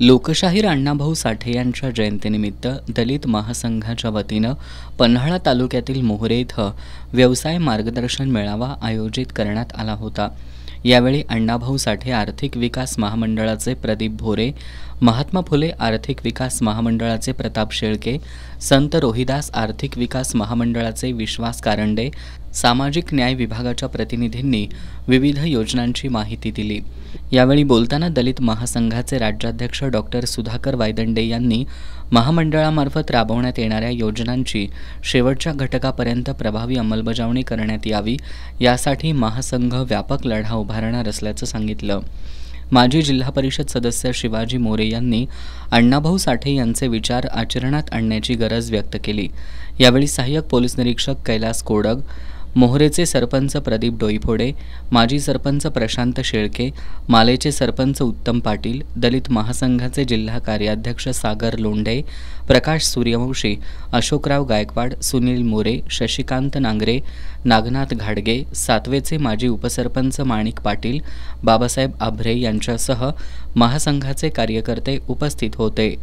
लोकशाहीर अण्णाभाऊ साठे यांच्या जयंतीनिमित्त दलित महासंघाच्या वतीनं पन्हाळा तालुक्यातील मोहरे इथं व्यवसाय मार्गदर्शन मेळावा आयोजित करण्यात आला होता। यावेळी अण्णाभाऊ साठे आर्थिक विकास महामंडळाचे प्रदीप भोरे, महात्मा फुले आर्थिक विकास महामंडळाचे प्रताप शेळके, संत रोहिदास आर्थिक विकास महामंडळाचे विश्वास कारंडे, सामाजिक न्याय विभागाच्या प्रतिनिधींनी विविध योजनांची माहिती दिली। यावेळी बोलताना दलित महासंघाचे राज्याध्यक्ष डॉक्टर सुधाकर वायदंडे यांनी महामंडळामार्फत राबवण्यात येणाऱ्या योजनांची शेवटच्या घटकापर्यंत प्रभावी अंमलबजावणी करण्यात यावी, यासाठी महासंघ व्यापक लढा उभारणार असल्याचं सांगितलं। माजी जिल्हा परिषद सदस्य शिवाजी मोरे यांनी अण्णाभाऊ साठे यांचे विचार आचरणात आणण्याची गरज व्यक्त केली। यावेळी सहाय्यक पोलीस निरीक्षक कैलास कोडग, मोहरेचे सरपंच प्रदीप डोईफोडे, माजी सरपंच प्रशांत शेळके, मालेचे सरपंच उत्तम पाटील, दलित महासंघाचे जिल्हा कार्याध्यक्ष सागर लोंढे, प्रकाश सूर्यवंशी, अशोकराव गायकवाड, सुनील मोरे, शशिकांत नांगरे, नागनाथ घाडगे, सातवेचे माजी उपसरपंच माणिक पाटील, बाबासाहेब आभरे यांच्यासह महासंघाचे कार्यकर्ते उपस्थित होते।